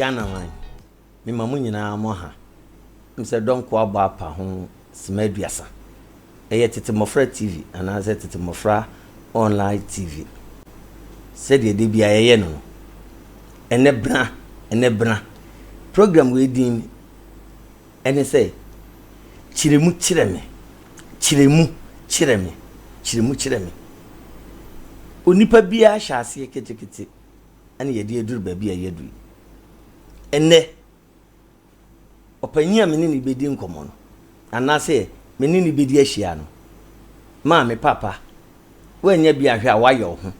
Ghana man. Me mamu nyina mo ha. Me say don ko aba pa ho semaduasa. Eye tete mofra TV ana say tete mofra online TV. Said ye de bia ye no. Ene bra. Program we din ene say chiremu chireme. Onipa bia hyase ketekete. Ane ye de eduru ba bia ye duru. Ene opanya me ni bedi nkomo no anase me ni bedi ahia no ma me papa wanya bia hwe a wayo ho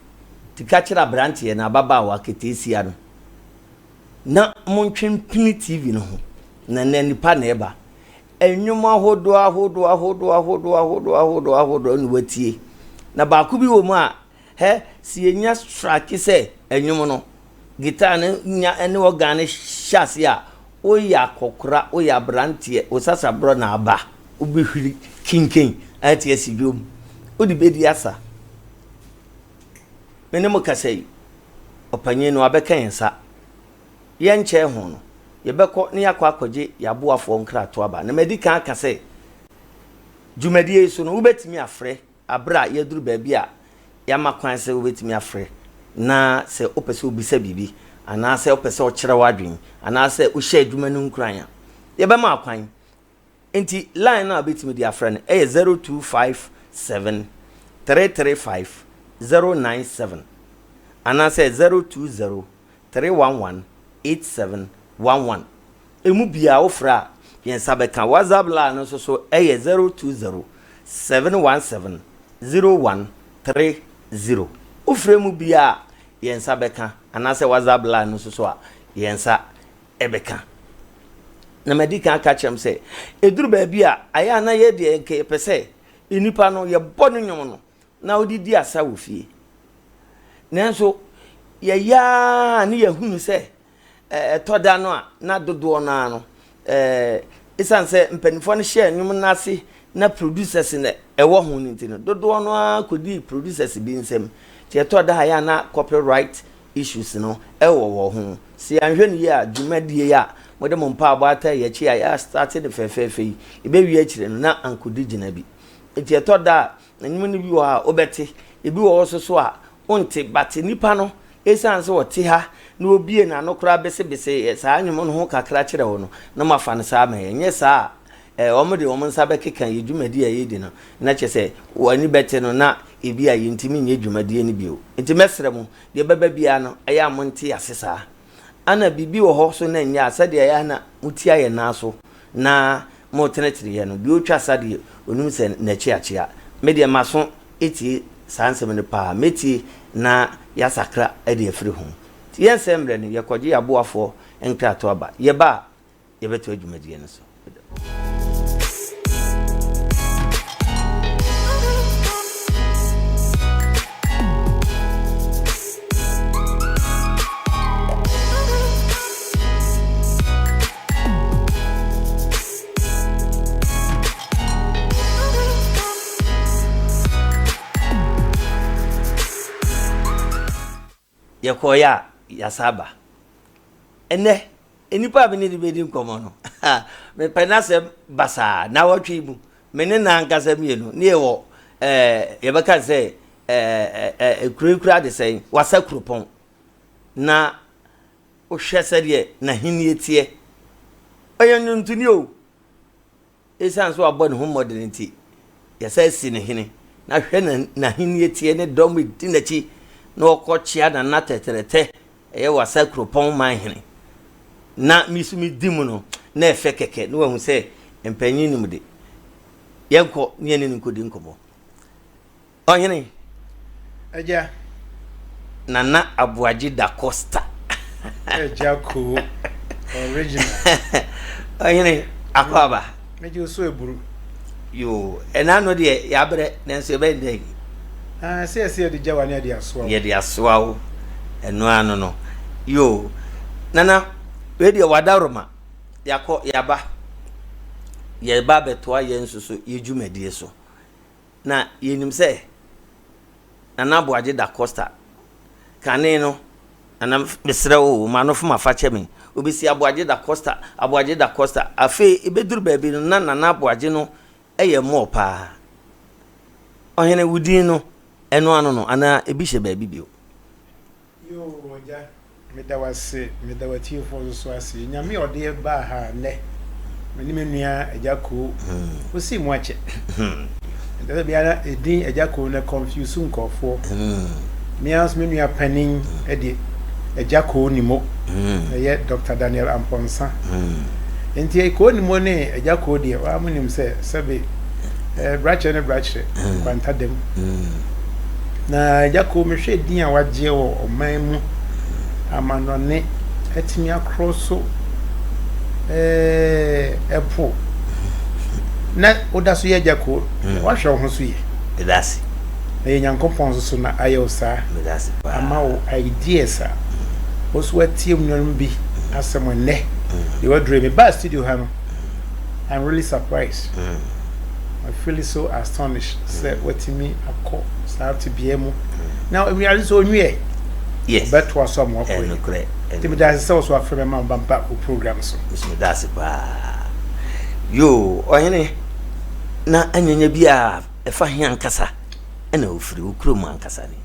tika kira branche na baba wa ketesia no na montwempini TV no ho na nipa na eba enwum ahodo ni watie na ba ku bi wo mu a si enya strike se enwum no guitar nya ene organ hyase a oya kokora oya brantie osasa bro na aba obihwiri kinkin ati asidwom odi bedi asa menemo kasai opanye no abeka yensa yenche ho no yebekọ ne yakọ akọje yaboafo nkrato aba na medika aka se dwumadie so no ubetimi afre abra yeduru ba bia yamakwan se ubetimi afre na se opese obisa bibi ana se opese okire wadwen ana se uhye adwuma no nkranya yebema akwan enti line na betimi dia afre no 0257 335 097 ana se 020 311 8711 emu bia ofra yensa beka WhatsApp line no so 020 717 0130 ofra mu bia yensa beka anase WhatsApp line no so a yensa ebeka na medika aka chem se eduru ba bia aya na ye de nke pese enipa no ye bonu nwom no na odidi asa wo fie nanso ye ya ni ye hunu se toda no a na dodo no ano isan se mpanifo no share nwom na ase na producers ne ewo ho ni ntino dodo no a kodi producers bi nsem tie toda ha ya na copyright issues no ewo ho si anhwe ni ya dwumadie ya mode mo mpa abata ye chi ya started fefefe ebe wi akire no na ankodi gina bi tie toda nwom ni bi wo ha obete ebi wo so a onte bate nipa no esan se wote ha na obie na no kura bese saa nwom no ho kakra kire wo no na mafa no saa me nye saa omode omonsa bekeka yedwumadi ayedi no na chese wani bete no na ebi ayi ntimi nye dwumadi ani bio enti mesre mu de baba bia no aya monte asesa ana bibi wo ho so na nya asade aya na muti aye na so na mo tenetire ye no bi otwa asade onum se na chiachia media maso eti sansem ne pa meti na yasakra ade afiri ho ti yensemre ne yekoje yaboafo enkrato aba ye ba ye beto dwumadi ne so yekoya yasaba ene enipa bi ne de bedi nkomo no me penase basa na watwi mu mene na ankasa mienu ne ewo yebeka se kurikura de sen wasa kurupon na ohwe sede na hini etie oyenyu ntuni o esan so abɔ ne ho modernity yesa si ne hini na hwe na hini etie ne dom di nachi na okochia na nateterete wasa kurupon man hini na misumi dimu no na efe keke no hu se empanyin nim de yenko ne ne nkodi nkobo ohene Agya nana Aboakye Dacosta Agya Koo original ohene akwaba meji so eburu yo enano de yabre nenso ebe ndey se de jawani ade asoa ye de asoa o eno ano no yo nana we de wadaroma yakọ yaba ye ba betoa ye nsusu ye dwumadie so na yenim se nana Aboakye Dacosta kane no ana mesre o ma no fuma fa chemi obesi Aboakye Dacosta afi ebeduru baabi no na Aboakye no eye mo pa ohene wudin no eno ano no ana ebi hye baabi bio yo ja me da wati fo so ase nyame ode ba ha ne mani menua Agya Koo osi mu ache da bia edin Agya Koo na confuse nkofo mias menua panin ede Agya Koo ni mo ye Dr. Daniel Amponsa enti ko ni mo ne Agya Koo de wa munim se sebe brache kwanta dem na Agya Koo me hwe din a wagye wo oman mu amanone etimi akroso epo na odaso ye Agya Koo wa hwe ho so ye medasi e nyankopon so na ayosa medasi pa ama o ideas a oso atie munum bi asemo ne they were dreaming ba studio ha no I'm really surprised I feel so astonished say wetimi akọ start to be emu now we are so new yes but was some work no correct timi da se so afre ma bamba o program so medasi pa yo ohene na anyanya bia efa he ankasa ena ofiri okrom ankasa ni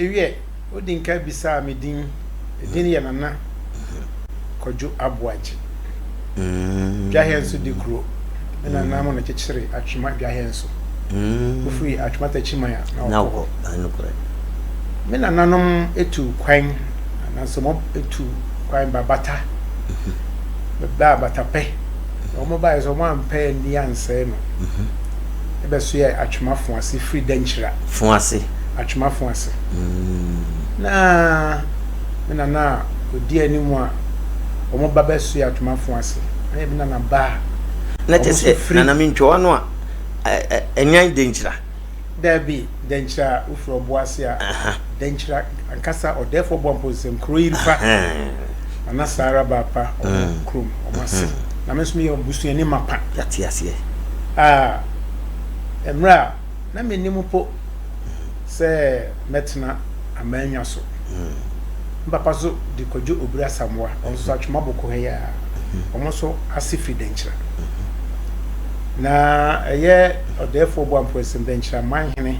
ewie odinka bisa medin edin ya nana kojo Aboakye jahensu di kro na namo na chechire atwima jahensu ofiri atwima ta chima ya na ko no correct me na nanom etu kwan na so mo etu kwan babata babata pe o mo ba so mo ampe ni anse no ebe so ye atwima fo ase free denchira fo ase atwima fo ase na me na odi animu a o mo baba so ye atwima fo ase na bi na ba na tese na mentwo no a enyan denchira Debbie denchira ufro boase a denchira ankasa o therefore bompo sem kroirifa ana sara bapa o krum o mase na mesumi yo busu ani mapa yati ase emra na menimu po se metna amanya so papa so di kojo obura samwa on so atwuma boko he ya o so asifi denchira na eye odefo bo amposim denchira manhene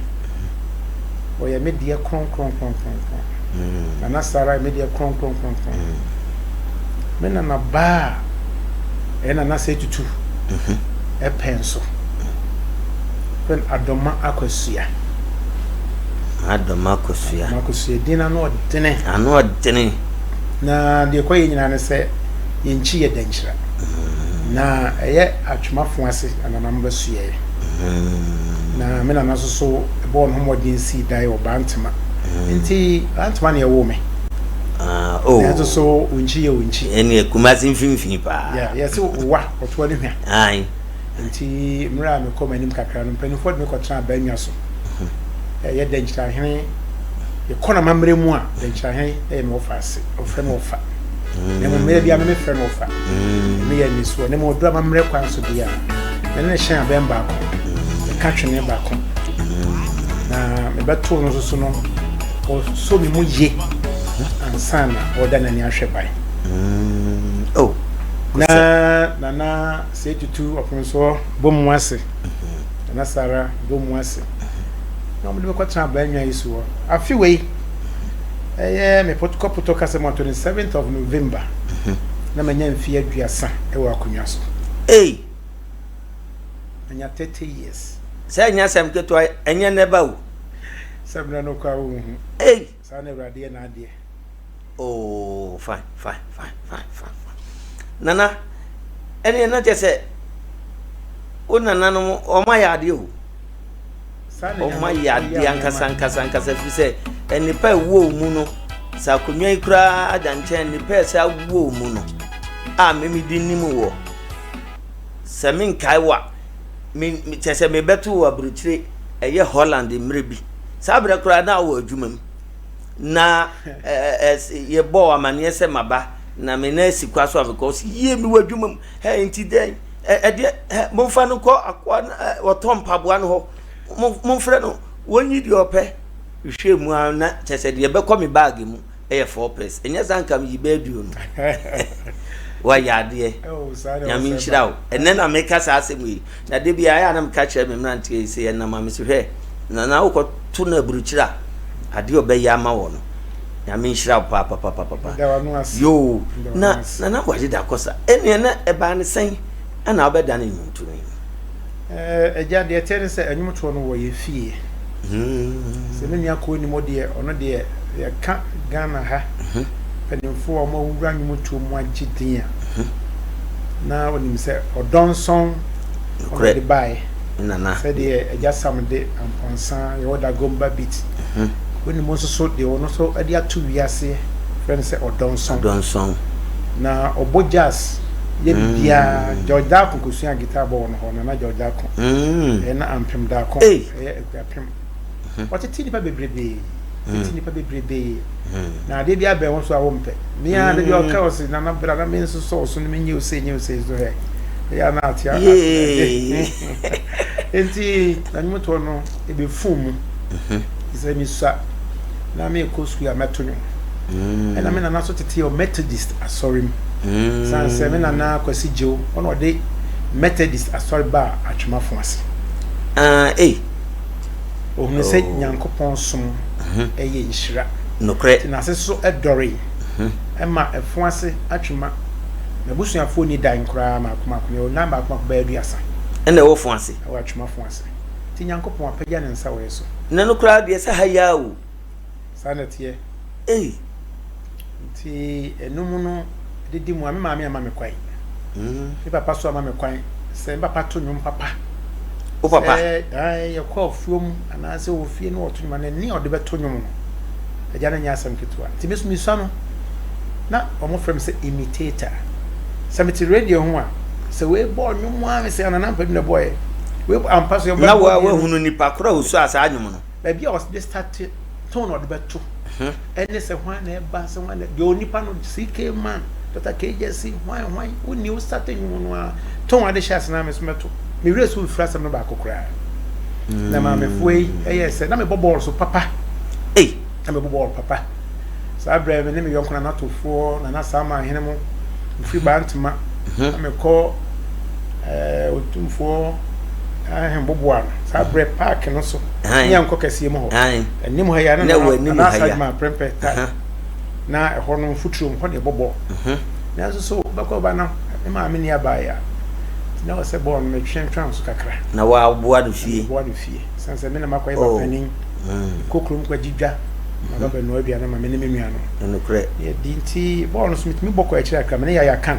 o ye media kron na sara media kron mena na ba ena na se tutu e penso pen adoma akosua dina no odene ano odene na de koye nyina ne se yenchi ye denchira na eye atwumafo ase ananam basua na mena na so bo no modin si dai obantema nti antema ne wo me na so unchi ene kumasi mfimfini pa yes wa oto ne hwa ai nti mra me koma nim kakra no penifo me kotra banwa so ye denchira hene ye kona mamre mu a denchira hene e me ofa ase ofre me ofa ne mo me bia me frɛ no ofa me ye ni so ne mo dura mamre kwan so bia ne hyen abemba ko ka twene ba ko na me beto no so no o so mi mu ye ansana o da na ni ahwe bai na se tutu opunso bomu ase na sara bomu ase na mo de ko tra banwa yiso afi wei me potkopoto kase mo 27th of November na manya mfi aduasa e wa akonwa so anya 30 years say nya sam keto anya neba wo sabna no kwa wo sa na brade na ade fine nana ene na tese o nana no o ma ya ade o ma ya ade ankasa fi se eni pa wo mu no sa konwa ikura adanche ni pa sa wo mu no a memi dinimu wo se min kaiwa mi tese me betu wo abruchire eye Holland mrebi sa bra kura na wo adwumam na ye bo amane se maba na me na sikwa so because ye mi wadwumam he enti den momfa no ko akwa wotom paboa no ho momfre no wonyi di ope hwe mu na tese de be ko me bag mu e 4 pence enya zanka mi bedu no wa yade nyame nchirawo enne na meka sa asemu yi na de bia ya na meka kire me mrante yi se na ma me so hwe na wo to na buruchira ade obeya ama wo no nyame nchirawo papa yo na bwaje Dacosta ene na eba ne sen ana obeda na nyuntu ni Agya de tere se anyumto no wo ye fie se me nia ko ni modie ono de ya ka Ghana ha penimfo o ma wura anyumto mu agidin na onim se odonson o de bai na se de Agya sam de amponsan ye oda gomba bit oni mo so de ono so ade atu wiase friend se odonson na obojazz ye bia George Dacosta kusua guitar ball no na George Dacosta na ampem Dacosta apem what ti nipa bebrebe na de bia be won so awompe me ya de bia ka osi na bra na me nso so no me nyi ose so he ya na atia enti na nyuto no e be fum isa mi sa na me ko school ametonyo na me na so tete o Methodist asorim san se me na kwasi jo ono de Methodist asori ba atwema fo ase ohun se Nyankopon som eye nhira nokre na se so edore ema efo ase atwema na busuafo ni dan kra ma akoma o namba akoma ba aduasa ene wo fo ase wa atwema fo ase ti Nyankopon apagya ne nsa we so na nokra de se haya o sanete ti enum no didi mu ame maame ama me kwai ni papa so ama me kwai se papa to nyum papa o papa ye ko fuom ana se wo fie no oto nyum na ni ode beto nyum no Agya na nya asem ketwa ti mesu misu no na omo frem se imitator se meti radio ho a se we bo nyum a me se ana na mpadu na boy we ampa so na wa hunu nipa kora osu asa nyum no ba bia was dey start tone ode beto ene se hwan na eba se hwan na de onipa no CK man Dr. KJC why uni u start nyum no a ton ade chance na me so meto me resu u frasa no ba kokora na ma me foi se na me bobol so papa na me bobol papa sa bra me ne me yonkona na tofo na sama hene mo fi bantuma na me ko otumfo boboa sa bra park no so nya nko kase mo ho anim ha ya na sa ma prempe ta na ho no futuro ho de bobo na so bako ba na ma me ni abaya na o se bon me twen so kakra na wa boa do fie sanse me na makwai ba panin kokrum kwa jidwa na ba no bia na ma me ne menua no no kre ye dinti bon so mitimi boko e kira kakra me ne ya kan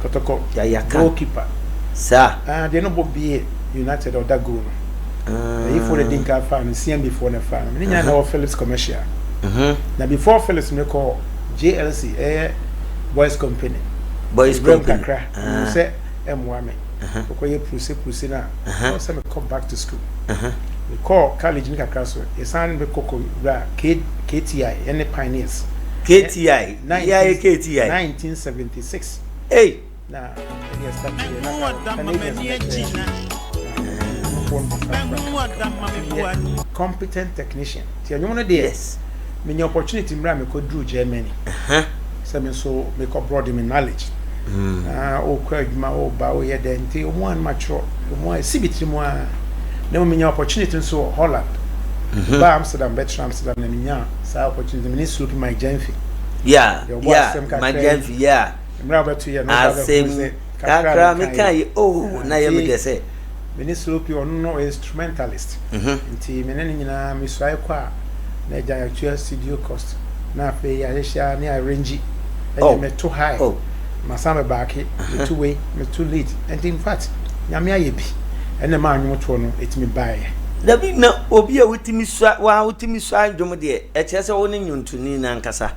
kotoko ya kan goalkeeper sa de no bobie United or Dago no if for the dinka fan CM before na fan me nya na o Philips commercial na before Philips me call JLC boys company kakra say emwame ko ye puse na so me come back to school we call college ni kakra so e san be koko ra KTI any pioneers KTI 1976 na yes that competent technician ti anyum no dey me new opportunity mra me ko drew Germany so me so me ko broad me knowledge o ko adwuma o ba o ye den ti o mo an mature o mo exhibit mo a na me new opportunity so Holland ba Amsterdam na me nya sa opportunity me slope my Genfi my Genfi mra ba to ye no kakra me kai na ye me de say me slope on no instrumentalist nti me ne nyina me so akwa na ja actual studio cost na fe ya hia na arrange me too high masame back me too way me too late and in fact nyame aye bi ene ma anwom to no etimi bae da bi na obi a wutimi so adwom de e kire se woni nyuntuni na nkasa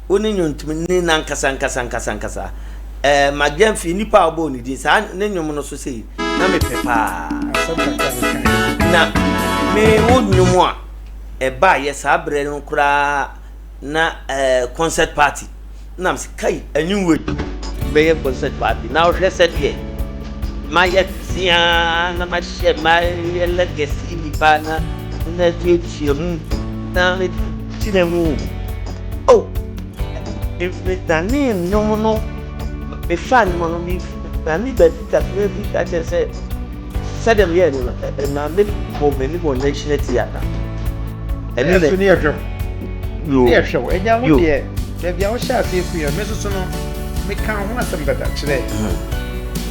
woni nyuntumi na nkasa Magenfi nipa obo ni di sa ne nwom no so sei na me pepa na me wonnwom a e ba ye sa bre no kura na concert party na me kai anwuwe be ye concert party na o reset ye my sia na ma she my legacy ni bana na titi na tinemu Oh, if the name no, be fan mono me, I need that maybe I just said them here, and I live for many more nation theater. And then the near job. You, show, and ya would be there. You shall see for your message. Make count one some better today.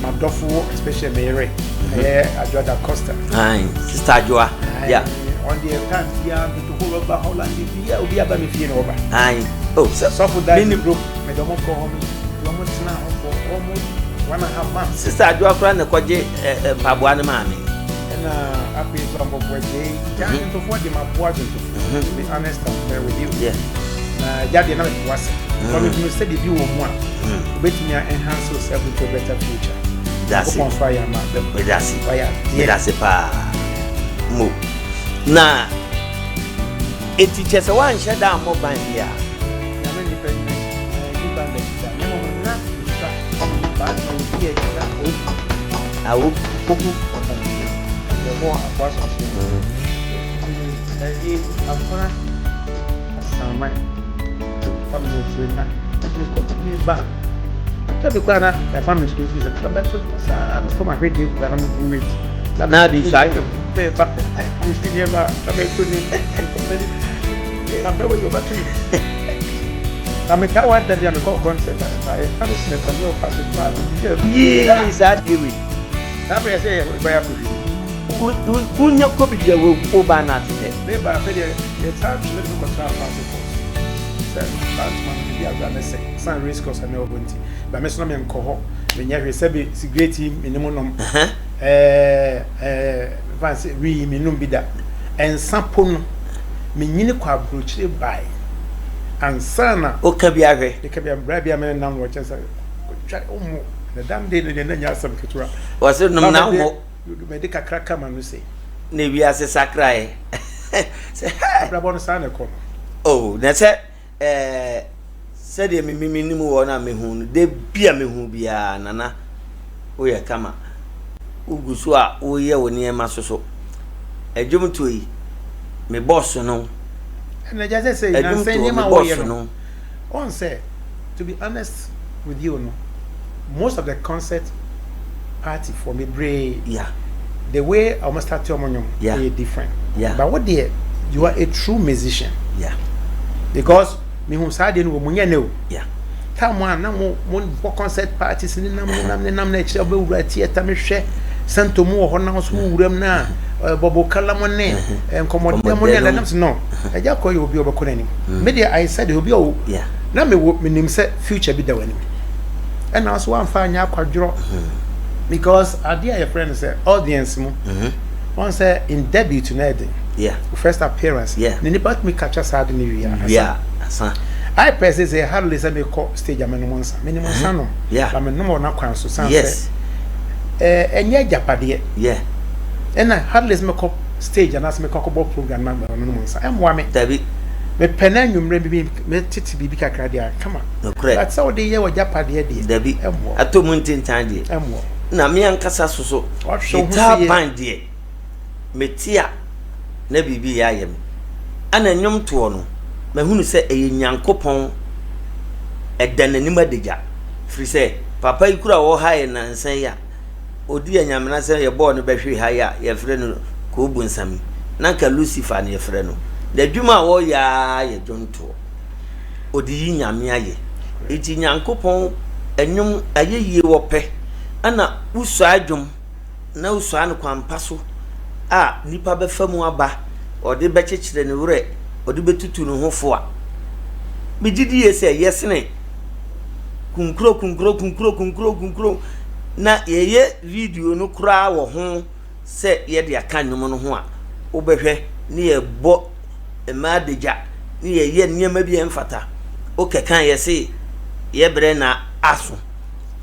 My dofu, especially Mary, Agya Dacosta. Aye, Sister Joa. Yeah. On the time, yeah, the whole of Holland, yeah, we are going to over. Aye. Oh, so for that group, me don't go home. Almost now for almost 1.5 months. Sister Joa friend, the Kwaje, Pabuana Mammy. And I feel some of what they trying to afford my board to be honest and fair with you. Yeah. That did not was. But if you said if you want, bet me enhance yourself into a better future. That's on fire, man. That's it. Fire. That's it. Move. Now, it teaches one shut down mobile here. I will cook the more I was. I'm going to my family back. Tell me, Quana, family is a club. That's for my radio that I'm with. now decide to pay back. I'm still here, but I'm going to battery. I'm a coward that I'm going concert. I understand some real passage. Yes, that do it. That's what I say. Who your copy will over not today? They are it's hard to live in control passport. Some risk because I know when but Miss Noman Coho, when you have a great team in the monum, Vance, we minum be that, and Sampon, Mininiqua brooch by, and Sana, Okabiare, the Cabia Brabia man now watches the damn day, and then you have some culture. Was it no now? Medica cracker man, you say. Maybe as a sacrai. Brabon Sana come. Oh, that's it. Said me wana me hu de bia me hu bia nana o ye kama ugusu a o ye woni e masoso ejum to yi me boss no and I just say na say ni ma wo ye no on say to be honest with you no most of the concert party for me brave yeah the way I must start your money is different yeah but what there you are a true musician yeah because me who side no munye no yeah time one na mo concert parties ni nam na echi obe wura theater me hwe santo mu ho na so wuram na bobo kala mo ne enkomode mo ne na nam no Agya Koo you obi obekọ nanim me dey I said obi o yeah na me nim say future bi da wani and also one fa nya kwadro because idea your friend say audience mu one say in debut tonight yeah first appearance yeah ni part me catch us hard ni yeah I press say hardly say me call stage minimum no yeah but me no na kwan so san yes enye japade yeah and I hardly me call stage and as me call program number no monsa em wa me David me pena nwumre bi me titi bibi kakra dia come on no correct that's how dey we japade dia David atomu ntintan dia emwo na me ankasa soso ita band dia metia na bibi ya yem ana nyom to no mahunu se eye nyankopon edananim adegya firi se papa ikura wo haye nansan ya odi anyamena se ye bo no behwe haye ye frɛ no ko bunsam na ka Lucifer ne ye frɛ no da dwuma wo ya ye jonto odi yi nyame aye eti nyankopon enyum ayeye wo pɛ ana usu adwum na usu an kwampa so a nipa befamu aba odi bekyekire ne wure odi betutu no hofo a bigidi yese yesene kunkro na yeye video no kura wo ho se ye de aka nwom no ho a obehwe ne ye bo emadeja ne ye niam bi emfata o kekan yese ye bre na aso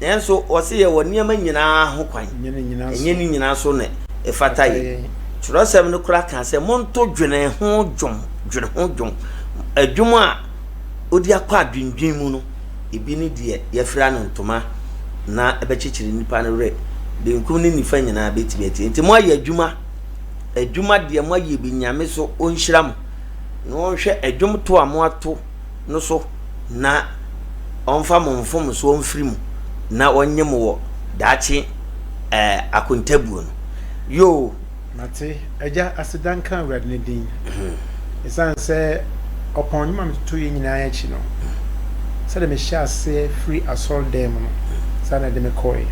nenso o se ye wo niam nyina ho kwan enye ni nyina so ne efata ye churosem no kura kan se monto dwene ho dwom adwum a odi akwa adwendwen mu no ebi ni de ye fra no ntoma na ebekyikyiri nipa no re de nkum ni nifa nyina betibeti enti mo aye adwuma de mo aye bi nyame so onhyiram no hwe adwum to amo ato no so na onfa monfom so onfiri mu na onyem wo daachi akontabuo no yo mate Agya asidanka awrad ne din esan se upon you mam to yin nyina achi no se de me sha se free assault dem no sana de me koy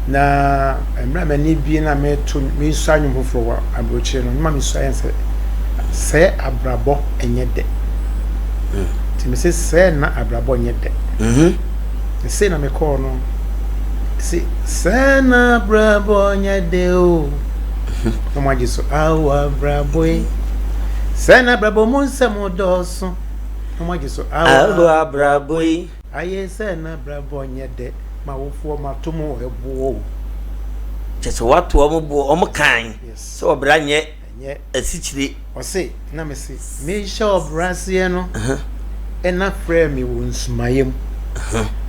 na emra mani bi na me to me sanyu hofro wa Aboakye no mam so ayen se abrabo enye de ti me se na abrabo enye de se na me call no se na abrabo enye de o no maji so awa abrabo se na abrabo mo nsem doso no maji so awa abrabo aye se na abrabo enye de ma wofuo matomo ebo cheso watu omo kan so obra nye asichire o se na me se me sha obrase no ena frɛ me wo nsumayem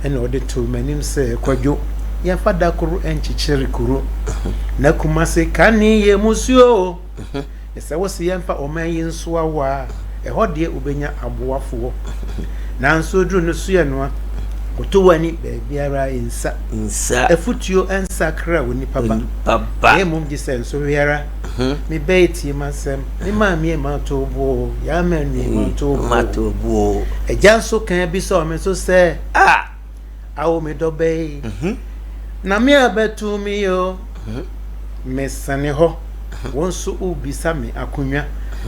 ena ode to manim se kwadwo ya fada kuru enchichiri kuru na kumase kani ye musuo esa wo se yemfa oman nso awa ehode obenya aboafo na nso dru no so ye no kotowani bebiara insa efutuo ensakra woni papa e mum gi senso wiara mi beiti masem ni ma mi ma to bo ya manu ma to bo Agya so kan bi so me so se awo me do be na mi abetu mi yo mesane ho wonso ubisa me akonwa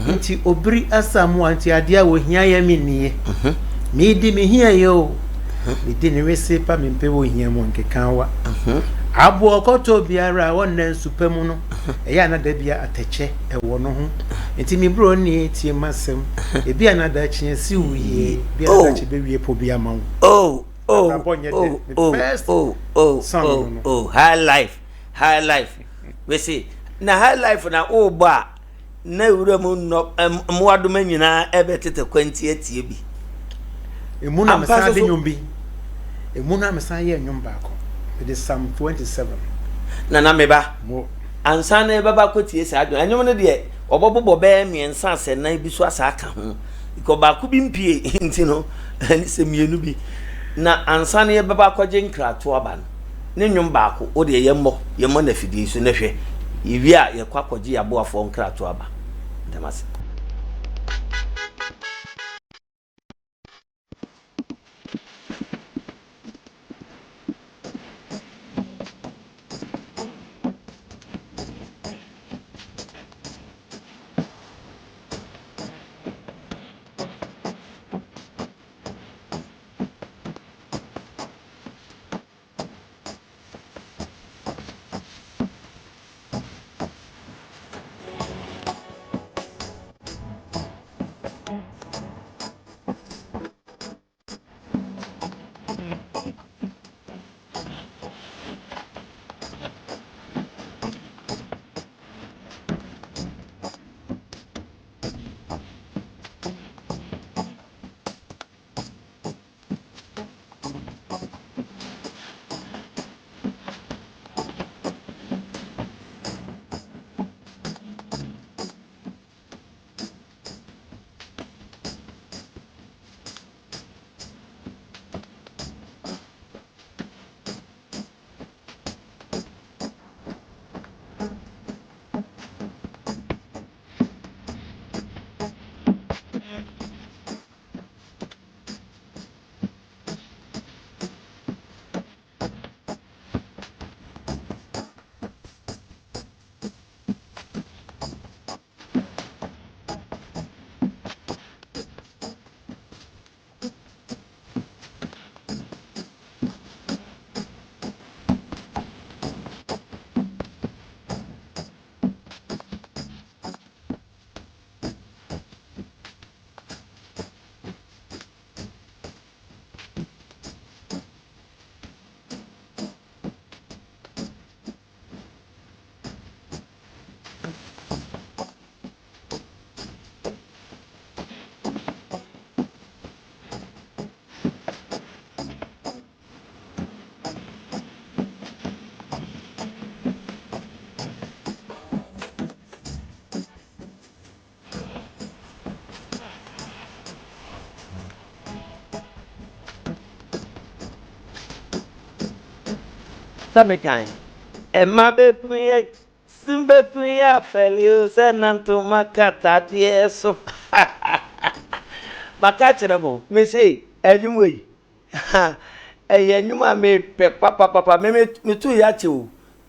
nti obiri asamu anti ade a wo hia ya mi nie mi di mi hia yo mi di ni wese pa mi mpe wo hia mo nkekanwa Aboakye biara wonna nsupam no eya na da bia atache ewo no ho enti mi bro ni tie masem e bia na da chie si wuye bia da che be wie po bia ma oh high life we see na high life na ba na wura mu no moadoma nyina ebetete kwanti atie bi emu na mesa de nyombi emu na mesa ye nyomba ko it is Psalm 27 na meba ansa na baba kotie sa adwo anyom no de obobobo be miensa se na bi so asa aka ho iko ba ku bi mpie nti no ani se mienu bi na ansa na baba kwaje nkrato aba no ne nyom ba ko o de yemmo na fidie so na hwe iwi a ye kwakwaje yaboafo nkrato aba ndamase Samekan. Emma bepuye simbepuye feliu senanto makata tieso. Makachiremo. Me say, anyway. Enyuma me pe papa me tu ya che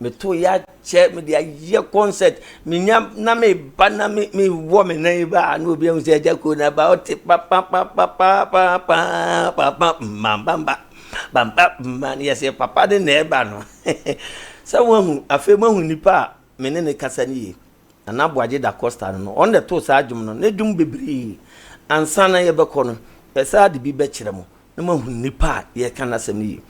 me to ya che me dia ye concert me nya na me ba na me wo me na ba na obi ehun se Agya Koo na ba o ti papa bamba man yes papa de na ba no so hu afa mu hu nipa me ne kasa ni na Aboakye Dacosta no on the to sa adwum no ne dum bebre ansa na ye bekọ no esa de bi be kire mo na ma hu nipa ye kana sam ni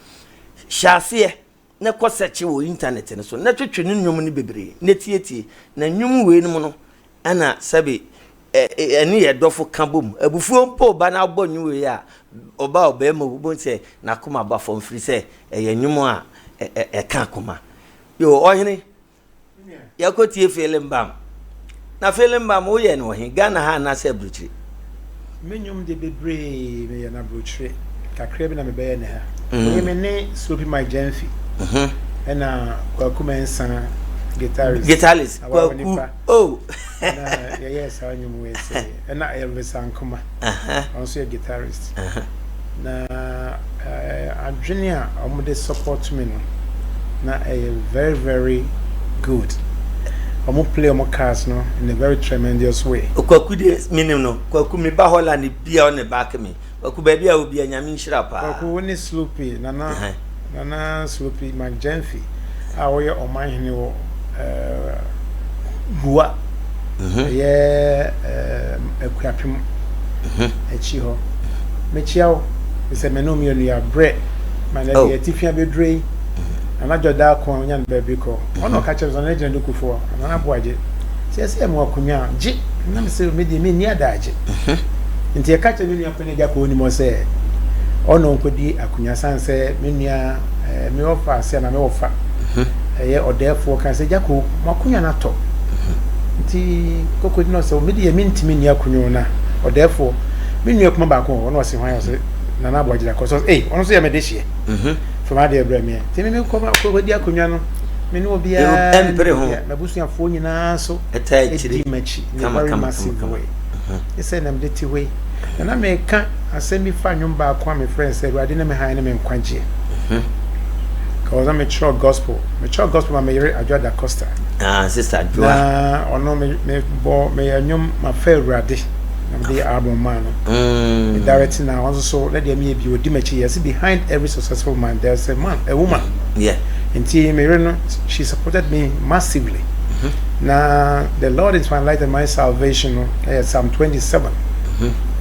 hyase na ko search wo internet ne so na twetwe ne nnwom ne bebre na tietie na nnwom we no no ana sabe eni ye dofo kabom abufuo mpo ba na agbo nnwom we a oba ma bubo nse na koma ba fom free se ye nnwom a ka koma yo ohene ya ko tie feeling bam na feeling bam wo ye no he Ghana ha na se bruchiri menyum de bebre me ya na bruchiri kakra bi na me be ne ha me ne sloppy my jenfi ena kwa kumensa guitarist kwa oh na yes anyum we say ena Elvis Ankoma also a guitarist na adwenia omude support me no na very very good omo play omo cars no in a very tremendous way kwaku de minim no kwaku me ba Holland bia on the back me kwaku ba bia obi anyame nhira pa kwaku woni sloopy nana sloopy McJenfi a woye omanhene wo bua ye akuapem echi ho mechiawo se menom ye nua bre mana ye tifia bedrei ana joda ko nya no baby ko ono ka che zo na agent kufo ana Aboakye se mo akunya ji na me se me di me ni adaje nti e ka che ni apene Agya Koo ni mo se ono nkodi akunya sanse me nua me ofa se na me ofa ye odefo kan se Agya Koo mo akunya na to nti kokodi no se me di me ntimi ni akunya na odefo me nua kuma ba ko ono se hwan yo se na Aboakye da ko so ono so ye me de hie from Adia Bremia. Timmy come up with Diacunyano. Menobia Empire home. Nabusia Fonina so a tidy match in a very massive way. They send them dirty way. And I may can't send me fine young bar, my friend said, I didn't behind him in Quanchi. Because I'm a mature gospel, I may Agya Dacosta. Sister, or no, may I know my favorite dish. The album man, directing now also let them be with Dimechi. Yes, behind every successful man, there's a woman. Yeah, and T. She supported me massively. Now the Lord is my light and my salvation. Psalm 27.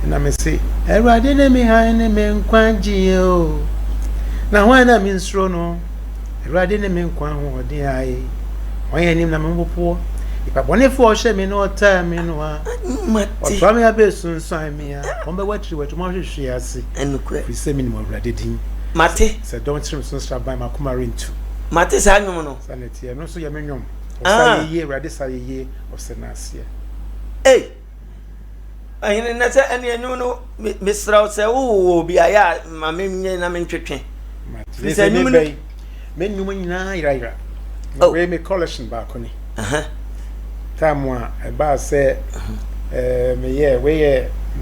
And I may say, I didn't behind him in Quangio. Now when I'm in Strono, I didn't mean Quang or the eye. Why any number poor? If I want to force me no time, you know, or try me a bit soon, sign me. On the watch, you were tomorrow, she has and we say minimum ready. Mate said, don't trim so start by my Kumarin too. Mate Samuel, sanity, and also your minimum. A year, ready, say a year of Senasia. Eh, I didn't say any no, Miss Rouse, oh, be I, my main name in Chicken. They say, men, you mean, I oh, me collection balcony. Time one, a bar said, we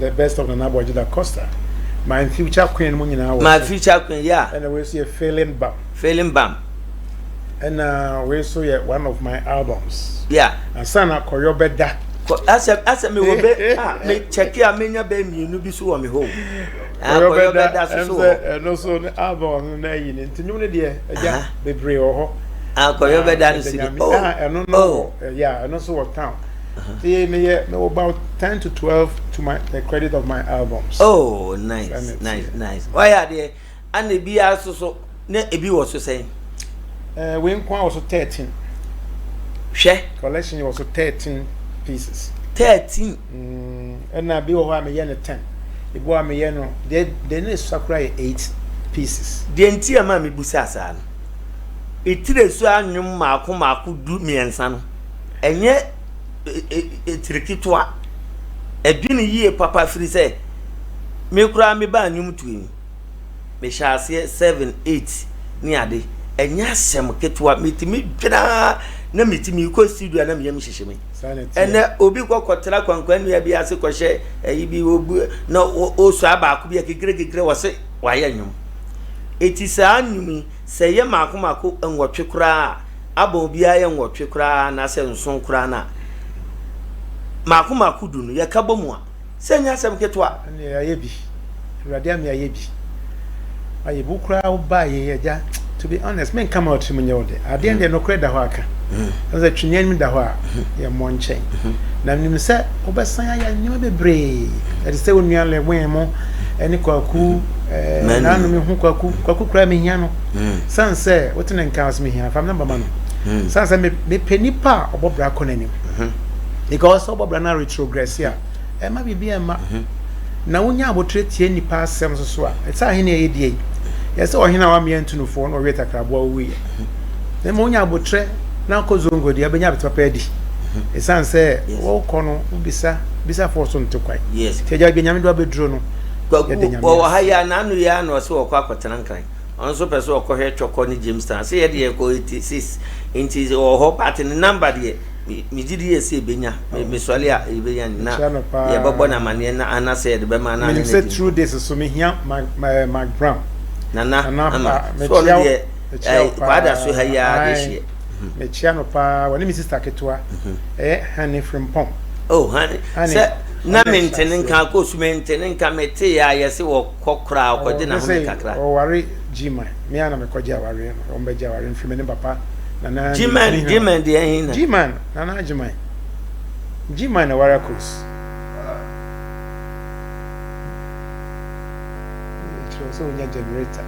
the best of the Aboakye Dacosta. My future queen, my future queen, yeah, and we see a failing bam. And we saw one of my albums, yeah, and son of KYERE better. As a me will be check your mania baby, you be so on me home. And also the album, and to know the dear, the Brio. KYERE yeah, and also what town. They may about 10 to 12 to the credit of my albums. Oh, nice. Why are they? And they be also so. Ne ebi was so saying. We also 13. Share collection also 13 pieces. 13. And I be over me 10. The boy me no. They need sakura 8 pieces. The entire mammy busasa. Itire so anwum maako du miensa no enye etirikitwa edwini yie papa firi se me kura me ba anwum tueni me hyase 7 8 ni ade enya asem ketewa metimi dwena na metimi ko studio na meyam hyehyeme ene obi kwakotera kwankwan ya bi ase kohye ayi bi obu na osu abaako bi akegregre wose waya nwum eti saa nwumi se ye makomako enwotwe kura abon bia ye nwotwe kura na se nson kura na makomako dunu ye kabomu a se nya asem ketewa ne ayebi urade am ayebi ayebu kura oba ye eja. To be honest, men come out to me nyode. Ade ende no kreda ho aka. As twenya mi da ho a ye mo nchen. Na nim se obesan ya nyima bebre. E de se onua le mo eni kwaku na no me hu kwaku kra me hia no. San se wotene nka as me hia fam number man. San se me penipa obobra konanim. Because obobra na retrogress here. E ma bibia e ma. Na wonya abotre tie nipa asem so a. E sa hene e die. Yes, or hina wa mientu no fo no weta krabo wi. Dem onya abotre na kozongo dia benya betapa edi. Esan se wo kono bisa for so ntekwai. Yes. Teja benya me do abedro no. Wo ha ya na anu ya no se wo kwa kwatena nkran. Onso pese wo kohwe choko ni Jamestown. Se ye de ko 86 inti wo ho part ni number de mi gidi ye se benya me swale a benya na ye bobo na mane na anase de be ma na. Me say through this so me hia my brown. Nana so no de kwada so ha ya de hie me chia no pa woni mi sister ketwa honey from pom honey se na maintain nka ko su maintain nka mete ya yesi wo kokra ko de na ho kakra o ware jima me ana me koje aware no o mbeje aware mfi me ne papa nana jima de hin na jima nana jima na wara kos so nya generator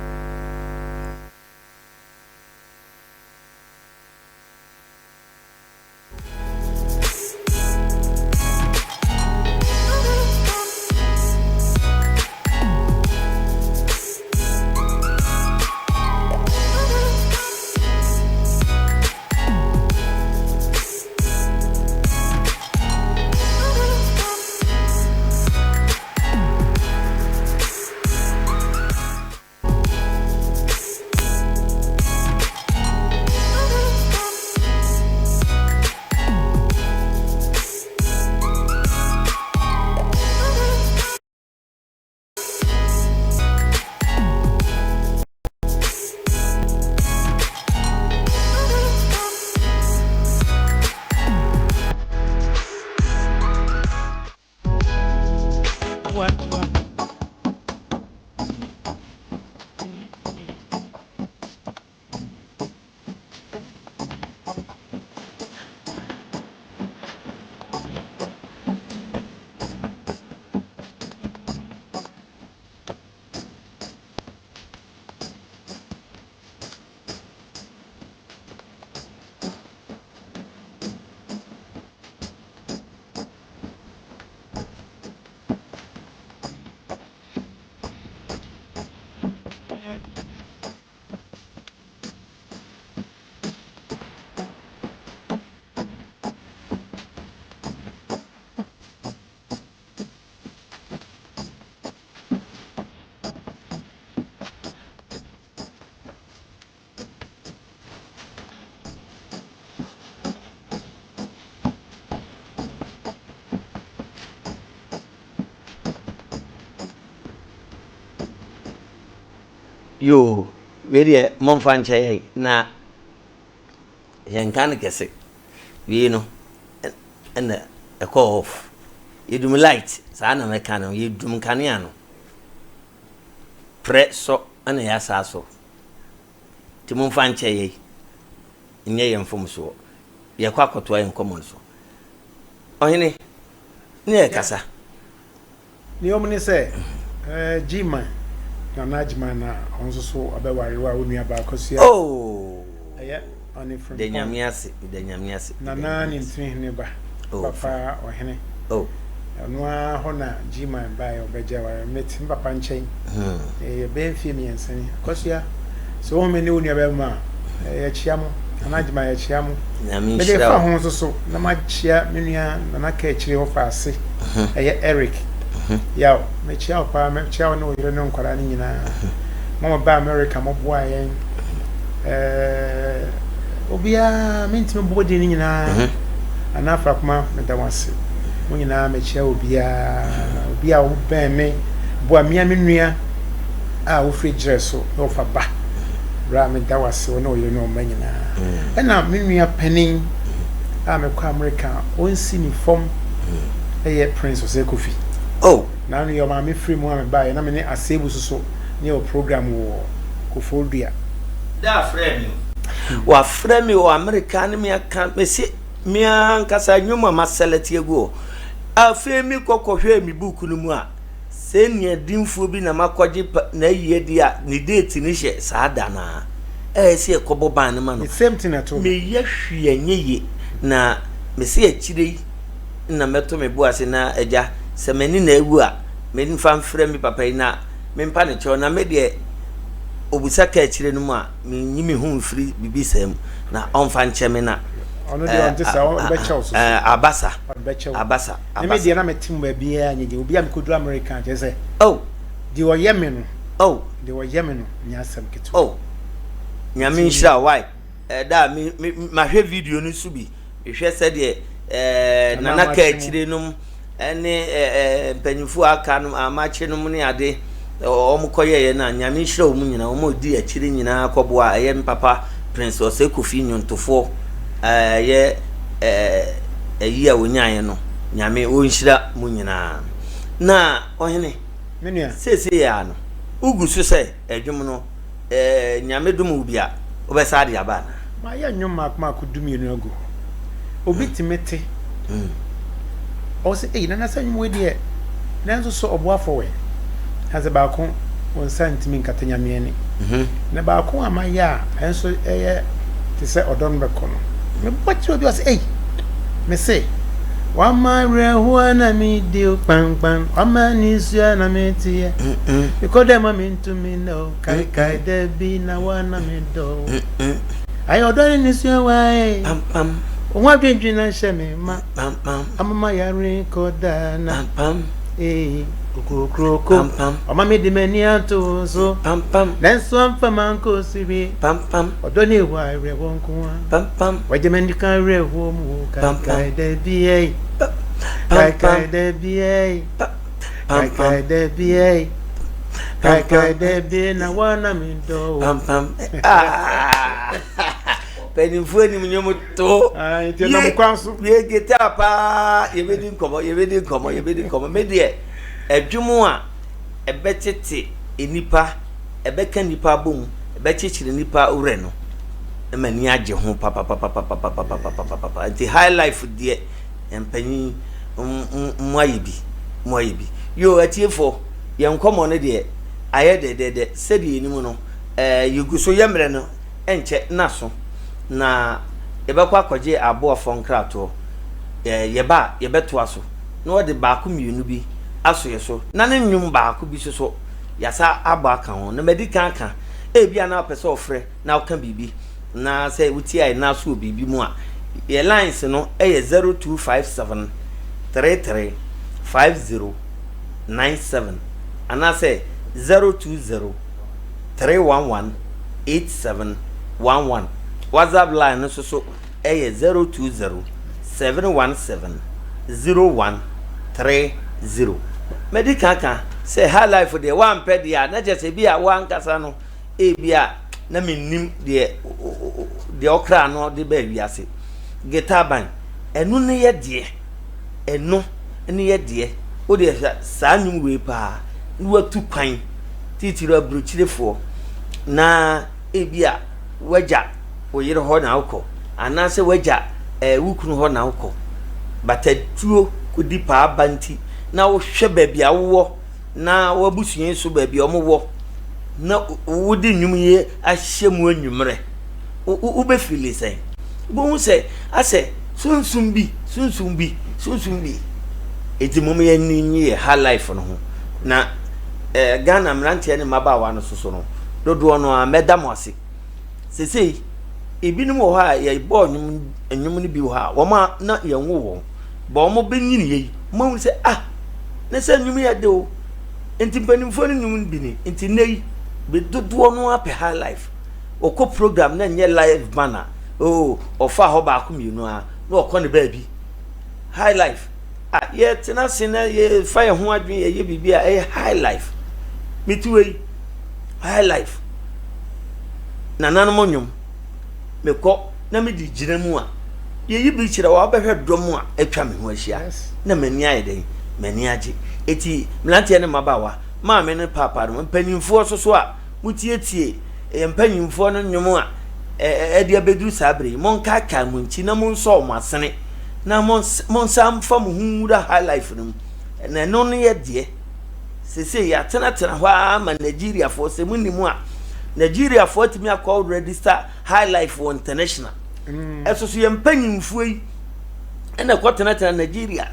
yo we de monfa nche na yen kan kese we no and a call off yedum light sa na me kan yedum kanea no pre so ana ya sa so ti monfa nche nye yen fom so ye kwa koto yen common so ohene ne kasa ni omni se jima na najma na onso so abeware wa onua ba akosia oni from de nyamiase na na ni ntihne ba papa ohene noa hona jima ba e obeja ware metim papa nchen ben fi mi ensen akosia so wo me ne onua ba ma chiamo najma ya chiamo me de fa ho so na ma chia menua na ka chire ho fa ase Eric yaw me chia no yire no nkwara ni nyina mama ba America mo boa yen obia mentime body ni nyina anafa kuma medawase mo nyina mechia obia wo ben me bo amia menua a wo free dresso no fa ba ra medawase wo no yire no ma nyina na menua panin a mekọ America onsi ni form Prince Osekofi na no yo ma me free mo am ba na me ne asebu so ne o program wo ko foldua da frame wa frame o America ne me aka me se me ankasa nwuma ma select ego afi mi kokohwe mi book no mu a se ne dinfo bi na makoje na yiye dia ni date ni hye saada na se ekobo ban ne ma no same thing at all me yehwe anyeye na me se akire na meto me bo ase na agya se mani na ewu a me nfa mfrɛ mi papa yi na me mpa ne cho na me de obusa ka akire no mu a me nyimi hu mfiri bibi sam na onfa nche me na ono de on tesa o be chew so abasa me de na metim ba bia anye obi am kodu American je say di wo yeme no di wo yeme no nya asem keto nyame nhira why da me ma hwe video no su bi hwe se de nana ka akire no ene mpanyimfu aka no amache no ne ade omukoye na nyame nhira o mu nyina o mo di akire nyina akobo a eye mpapa Prince Osekofi nyuntofo ye yi a wonyaye no nyame o nhira mu nyina na ohene menua sese ya no ugusu se adwum no nyame dum ubia obesa de aba na ma ya nwoma akoma kodumi no ago obi timete o se na sa nwom we nanso so oboafo we haze ba ko on santimi nkatanya miene na ba ko amaya enso eye te se odon beko no me boti obi o se me se wa ma re ho na mi di pangpang wa ma ni su na me tie because dem ma me to me no kai de bi na wa na me do ai odon ni su wa pam wa dwendwen na hye me ma pam amama ya re ko da na pam Kroko Ama me di meni ato so pam Nenso amfa manko sibi pam Odoni wa re wonko pam Waje mendi kan re wo mu kai de biye kai de biye kai de biye kai de biye na wana mi do pam penimfo ni mnyomo to ti na mkwanso ye geta pa ye bedi nkomo me de adwumu a ebetete enipa ebeka nipa bom ebechechire nipa ure no na mani age ho papa anti Highlife de empanyi moayibi yo atiefo ye nkomo no de aye de sedi enimu no yuguso yemre no enche naso na ebekwa kwaje aboafo nkrato yebeto aso na ode baako mienu bi aso yeso na ne nwum baako bi so yasa abaka ho na medikan ka bia na pese ofre na oka bibi na say wuti ai na so bibi mu a ye lines no 0257 33 5097 ana say 020 311 8711 WhatsApp line so 020 717 0130 medical kan say Highlife de one ped ya na just bia wan kasa no bia na mennim de okra no de ba wiase guitar band enu ne ye de enu ne ye de o de sa nyum we pa nu atu kwan titiro abruchirefo na bia waja oyire ho na ukọ anase waja wukunu ho na ukọ batatuo kodi pa abanti na wo hwe baabi awo na wabusuyen so baabi omwo na wodi nwumye ahyemu anwumre wo be feel say bo hu say ase sunsun bi edimom ye ninyi Highlife no ho na Ghana mrantie ne mabawa no so no dodo no a medam ase sesei ebinum wo ha ye bo nwum ni bi wo ha wo ma na ye nwo wo bo mo benyini ye mo se na se nwum ye de o enti panimfo ni nwum bi ni enti nei be dodo no ape Highlife oko program na nye live banner oh ofa ho ba ko mienu a na okọ ne baabi high life ye tena sina ye fa ye ho adwen ye bibia high life mituwe high life na nanom nyum mekọ na me di gina mu a ye yi bi kire wa behwe dom a atwa me ho ahia na mani aye den mani age eti mlante ne mabawa ma me ne papa no mpanimfo so a mutietie mpanimfo no nyum a de abeduru sabre mon kaka mu nchi na mon so mo asene na mon sam fam huura high life no na no no ye de sese ya tena hwa ma Nigeria for se munimu a Nigeria for timi akọ register high life for international eso so ye mpanyimfo yi na kwọ tena Nigeria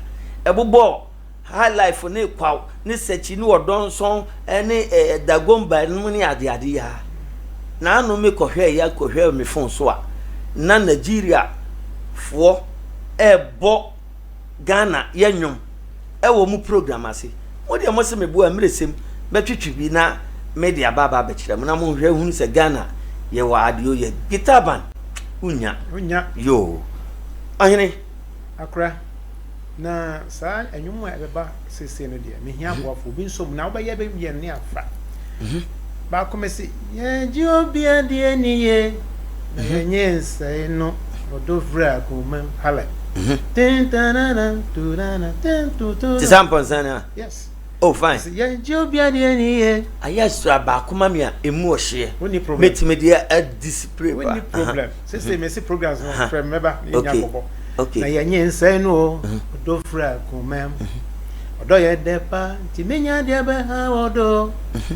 ebobo high life ne kwaw ne sechi ne odonson ne dagomba no ne ade ya na anu me kohwe ya kohwe me fon so a na Nigeria fo ebo Ghana yanyom ewo mu program ase mo de mo se me bo amresem betwetwe bi na media baba be kire mo na mo hwe hunu se Ghana ye wa adio ye gitaban unya yo ahene akra na sa enwum a beba sese no de me hia boafo bi nso na oba ye be ye ne afa ba komesi ye ji obi ade ni ye nye sai no odo fra ko man hala ten tanana turana ten tutu tisampo sana yes oh fine ye ji obi ade ni ye ayasu aba kuma me a emu ohye woni problem metime dia a display ba woni problem sese me see programs no from member nya bobo okay na ye nye sai no odo fra ko man odo ye depa ti menya de be ha odo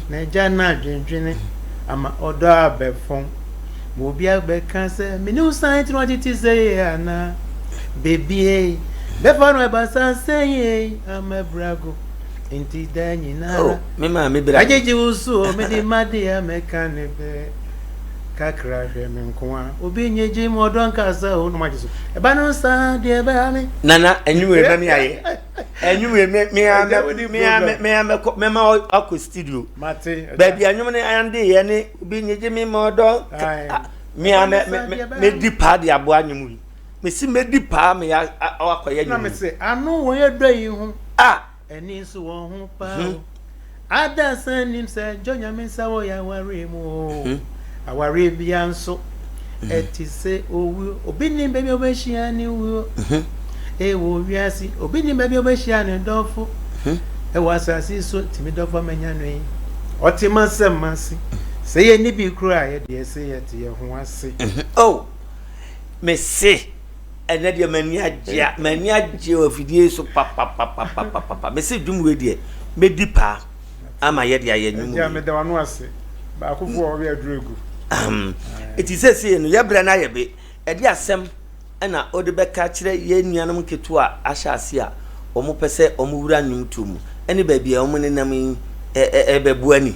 na jana dwendwene ama odo abefon mo bia be kan se me new science no ti say ana baby be for no ba san say am brago enti danyi na oh me ma me bra ajeji usu me di made ya me kan be kakra hwe me nkoa obi nyeji mo odo nkasa o no majiso e ba no sa de be ha me nana enwuwe na me aye enwuwe me ma akọ studio mate baby anwum ne ande ye ne obi nyeje me modo me di pa de abo anwum me si me di pa me ya akoye na me se anu wo ye do yi hu eni so wo hu pa ada sanim se jonya me sa wo ya ware mu aware bia nso eti se owu obi ni baby obehia ni wu wo wiasi obi ni baby obehia ni dofo wasasi so timi dofo manya no yi otima semasi se ye ni bi kura ye de se ye te ye ho ase oh me se ene de mani agye ofidie so papa me se dwumwe de me di pa ama ye de aye nyumu ya me de wanu ase ba akofo o we adregu it is say no ye bra na ye be e de asem na ode beka kire ye nuanum ketu a ahya ase a omo pese omo wura nyum tum ene ba bia omo nenam bebu ani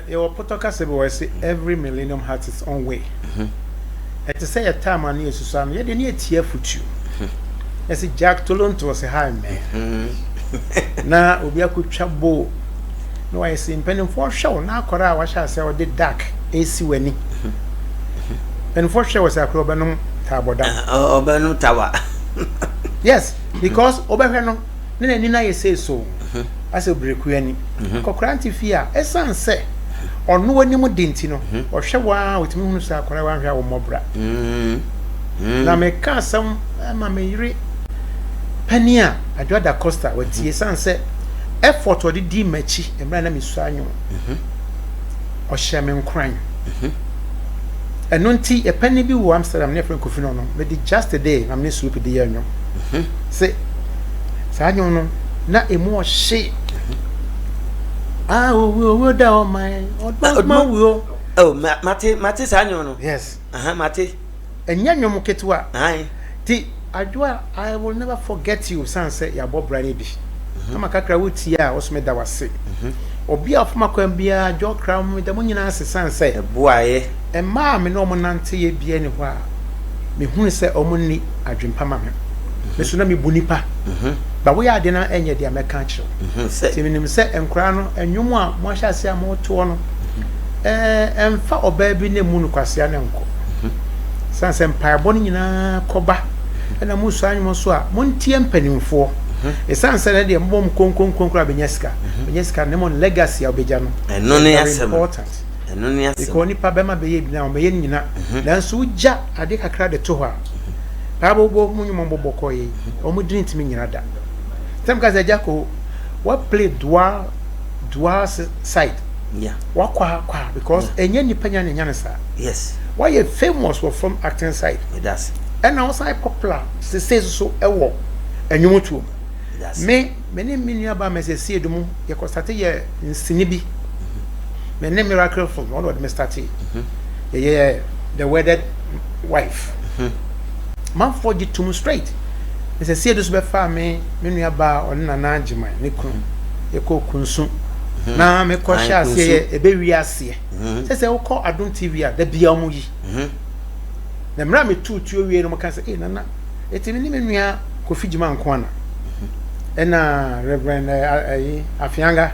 your potoka se be say every millennium has its own way it is say a time and yesu so am ye de ne etia futu ese Jack Tolonto was a high man na obi akotwa bo no I see pen for show na akora wa sha say o de dark AC wani pen for show was akora benum taboda benum tawa yes because obehwe no ne ni na ye say so as a break ani akokra antifia esanse ono wani mu denti no o hwe wa otimi hunu sa akora wa hwa wo mobra na me ka sam ma me yire pania adwa Dacosta watie sanse effort odi di machi emra na mesu anyo o hye me nkran eno nti e pani bi wo Amsterdam ne Franco fino no me di just a day na me soup di anyo se sa anyo no na emu o hye wo da o my odma wo oh mate sa anyo no yes mate enyanyo mo ketua ai ti adwa I will never forget you sanse ya bobrani bi ama kakra wuti a osme da wase obi afuma kwambia adwo kram da munyina ase sanse boaye e ma me no mo nante ye bia ni ho a me hunu se omuni adwempa ma me me so na me bunipa ba wo ya de na enye de ameka kire ti minim se enkra no enwum a mo ahya ase a mo to no emfa oba bi ne mu no kwase ana nko sanse mpaebɔ no nyinaa kɔba na musu anyimo so a montie mpanimfo sanse na de mbom konkonkra benyasika ne mon legacy obegya no eno ne yasem important eno ne yasem because nipa bema be ye bi na o me ye nyina nanso ugya ade kakra de to ho a paabo munyum mbobɔkɔ ye o mu din timi nyina da tem ka Agya Koo what play dual side yeah kwa because enye nipa nya ne nya sa yes why you famous from acting side it does and now say popular say so ewo enwutu me ne nua ba me say see edumu ye ko start ye nsini bi me ne miracle from one of me start ye the wedded wife man for you to straight me say see edu so be fa me nua ba on na na agima ne kun ye ko kunsu na me ko sha ase e be wi ase se wo call Adon TV a da bia mu yi na mra me tutu wi no mo kan se nana etimi ni me nua ko fijima nko ana ena reverend afianga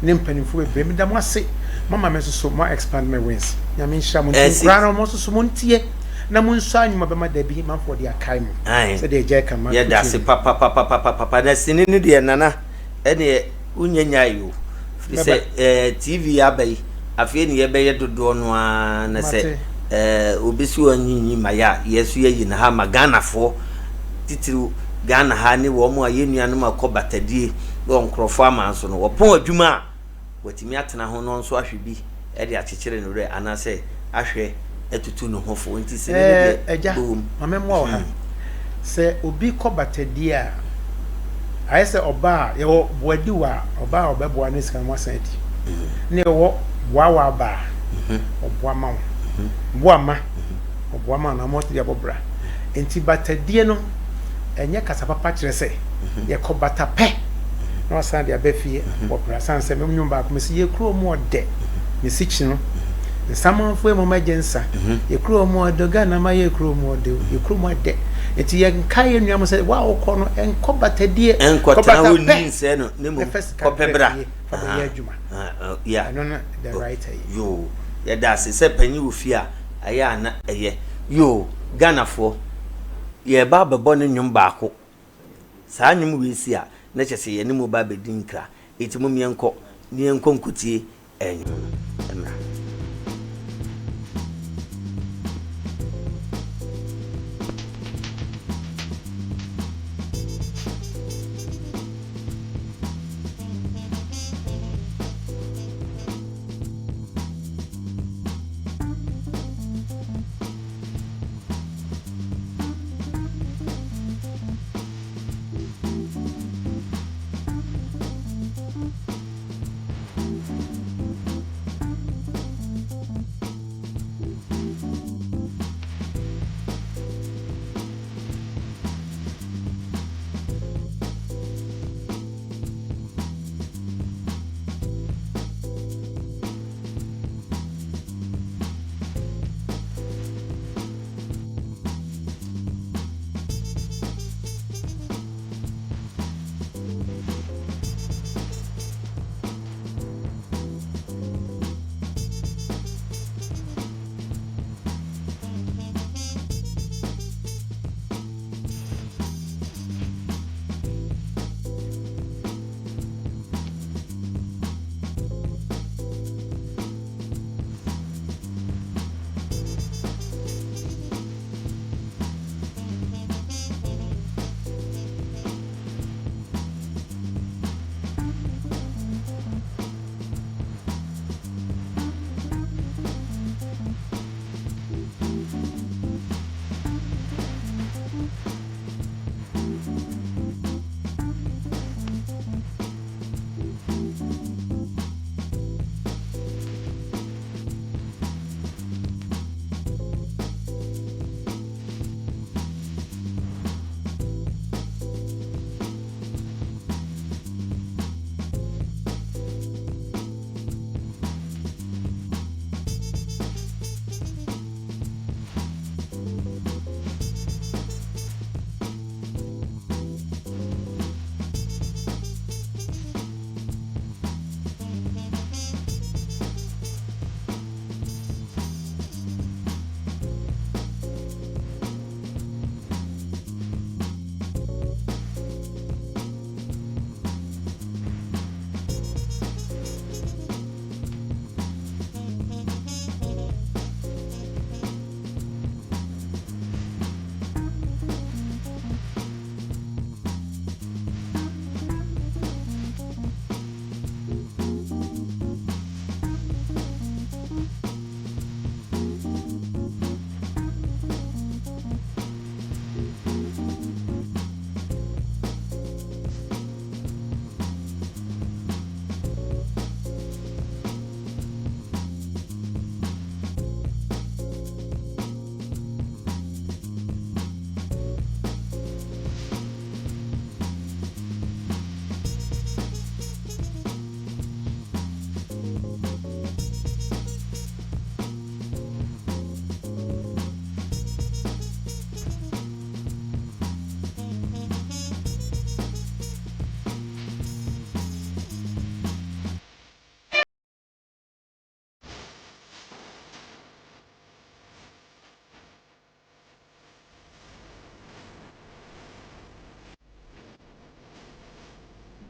ne mpanimfo be me da mo ase mama me so mo expand my wings ya me nhya mo nkura no mo so mo ntie na mo nso anyuma be ma da bi man for the akai mo se de Agya kan ma ya da se papa da sini ni de nana ene unyanya yo se TV abai afie ni ye be ye dodo no a na se obisi onyinyi maya yesu ye na ha maganafo titiru Ghana ha ni wo mo aye nuanu makobatadie wo nkrofo amanso no wo pon adwuma watimi atena ho no nso ahwe e de akekere no re anase ahwe etutu no hofo nti se ne de Agya mamemo ha se obi kobatadie a aye se oba ye wo boadi wa oba obeboa ne sika mo asadi ne wo boawa ba oboa ma boa ma oboa ma na mo te abobra enti batadie no enye kasa papa kire se ye kobata pe na wasan de abafie obra sanse me nyum ba ko mesi ye kro mu ode mesi chi no samanfo e mo magensa ye kro mu ode Ghana ma ye kro mu ode ye kro mu ode enti ye nkaye nua mo se wa okọ no enkobata die enkobata woni nse no ne mo kopebra fa be ye adwuma yeah no the right yo ye da se panyi ofi a aya na eye yo Ghana fo ye ba bebo ne nwum baako saa nwum we si a na kyese ye ne mo ba be dinkra etimu mienko ne enko nkutie enwum emra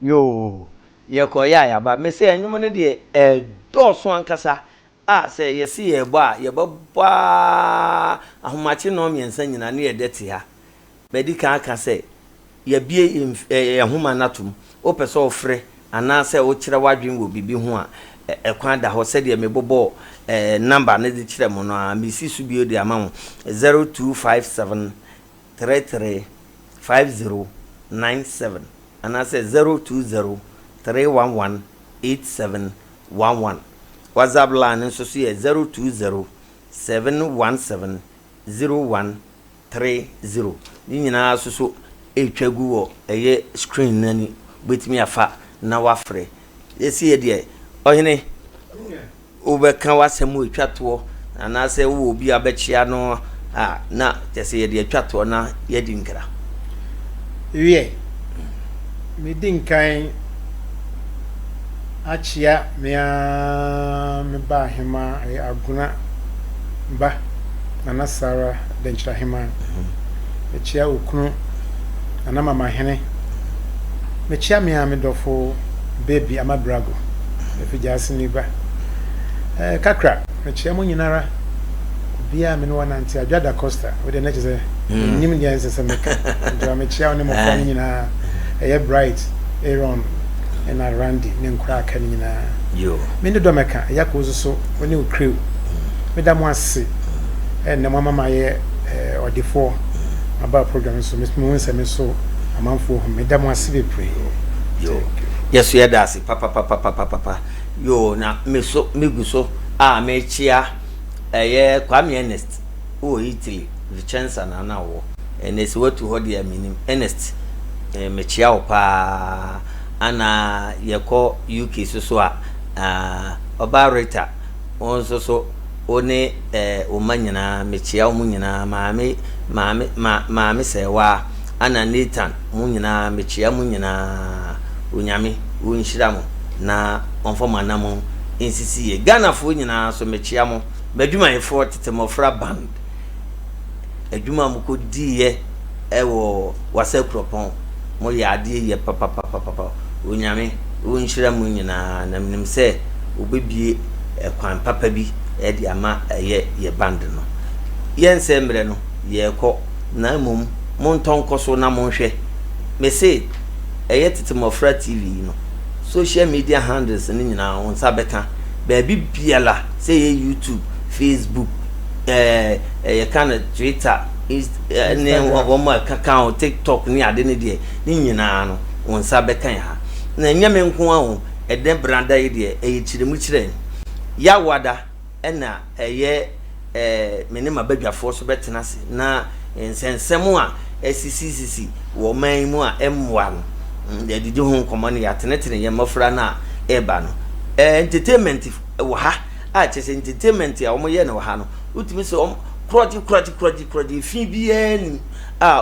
yo ye ko ya ba me se enwom ne de dɔɔso ankasa a se ye si ye bɔ a ye bɔ ahomache no miensa nyina ne ye dete ha bedi kan aka se ye bie ehoma natum o pese ofre ana se o kire wadwen wo bibi ho a ekwan da ho se de me bobɔ number ne de kire mo no a me si su bio de ama ho 0257 33 5097 ana se 020 311 8711 WhatsApp line nso so ye 020 717 0130 ni nyina so so etwagu wo eye screen nani betimi afa na wafre esi ye de ohene obeka wasemu etwato ana se wo obi abechia no na tese ye de etwato na ye di nkra wie me dinkan achia me ba hema aguna ba na Sara denchira hema achia okunu ana mama hene me chia me dofo baby amabrago e fijasi ni ba kakra me chia mo nyinara bia me no wana nti Agya Dacosta we de na chese nim dia nse meka nti me chia oni mo fa nyina e bright Aaron and Randy ne nkura aka nyina yo me ne do meka ya ko so oni o crew me da mo ase na mama ye odifo about program so me so amanfo me da mo ase be pray yo yes we da ase papa yo na me so me guso me chia Kwame Ernest o Italy Vicenza na wo ene what to hold ya minim Ernest me chia o pa ana yeko UK so obarita on so one o manyina me chia o munyina maame sewa ana Nathan munyina me chia munyina onyame wonhyira mo na onfoma na mo insisi ye Ghana fo nyina so me chia mo badwuma efo tetemofra band adwuma mo ko diye ewo wasakropon mo yaade ye papa onyame wonhyira mo nyina na mnim se obebie ekwan papa bi de ama ye band no yense mre no ye ko na mum montonko so na monhwe me se tetemofra TV no social media handles ni nyina on sabeka ba bibiala say YouTube Facebook you can Twitter ne wo mo account TikTok ni ade ne de ni nyina no won sabe kan ha na nyame nko aho eden branda ye de chiremu chire ya wada na menema badwafo so betena se na ensensem a sisi wo man mu a emwa no de didi ho komane ya tenetene ye mafra na eba no entertainment wo ha chese entertainment a omo ye na wo ha no utimi se kroji fi bien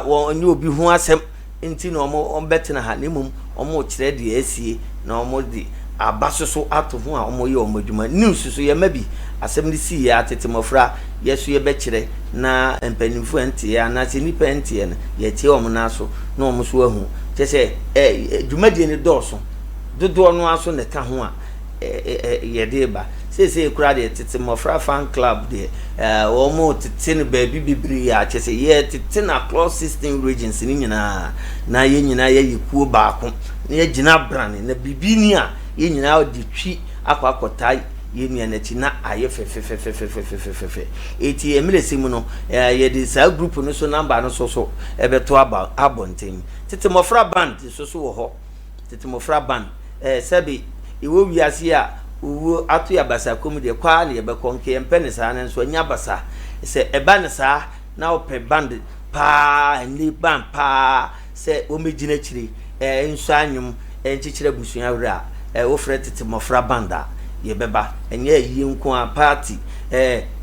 won obi hu asem enti na omo betena ha nemum omo kire de asie na omo di abasoso ato ho a omo ye omo adwuma news so ye mabi asem ni si ya tetemofra yeso ye be kire na empanimfu enti ya na se nipa enti ye na ye tie omo na so na omo so ahu chese dwumadi ni doso dodo no aso ne ka ho a ye de ba se kura de tetemofra fan club de omo tete baby bibiri ya chese ye tete na close 16 regions ni nyina na ye nyina ye yikuo baako ye gina brand na bibini a ye nyina odi twi akwakotai ye nua na chi na aye fe eti emelesimu no ye de sa group no so number no so ebeto abonten tetemofra band so wo ho tetemofra band sabi iwo wiase a uwo atu ya basa komede kwa na ye bekonke empene sa na so nya basa se eba ne sa na ope band pa ni band pa se o megina chiri nso anyum enchichire busuya wura wo frete tetemofra banda ye beba enye yi nko a party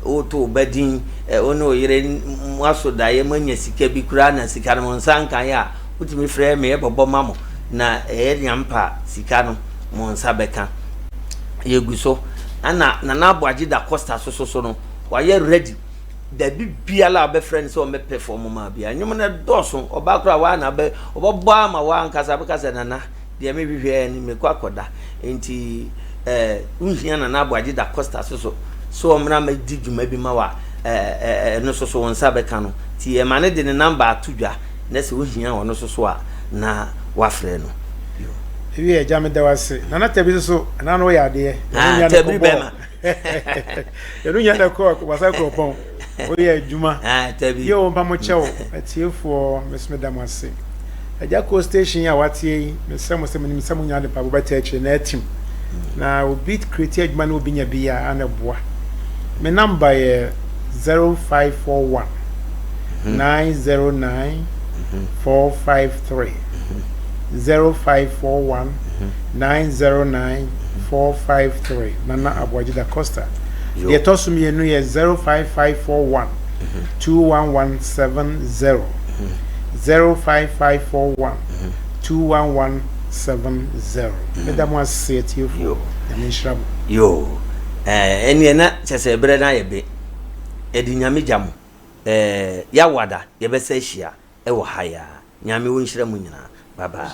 o to badin ono yire mwaso da ye manya sika bi kura na sika no nsanka ya utimi frɛ me bobo mamo na nyampa sika no mo nsa beka ye guso ana na Aboakye Dacosta so no wa ye ready da bibiala be friend so me perform ma bia nyum na doso oba kura wa na be obobo ama wa nkasa be kasa na de me hwehwe ni me kwa koda enti unhia na Aboakye Dacosta so omra ma di dwuma bi ma wa no so wonsa beka no ti e ma ne de ne number atudwa na se unhia wono so a na wafre no ewi e jame da wase na tabi so na no ya de tabi bema you nya na ko wasa ko pon o ye djuma tabi yo mpa mo chewo atiefo mesme da wase Agya Koo station ya watie mesem nya de pa bo beta eche na atim na obi create adwuma na obi nya bia aneboa me number ye 0541 909 453 0541 909 453 Nana Aboakye Dacosta. The tosum yenu ye 05541 21170 05541 21170. Madam was set you for yo eni na chese bre na ye be edi nyame jam ya wada ye be se hia e wo haya nyame wo nhira mu nyina baba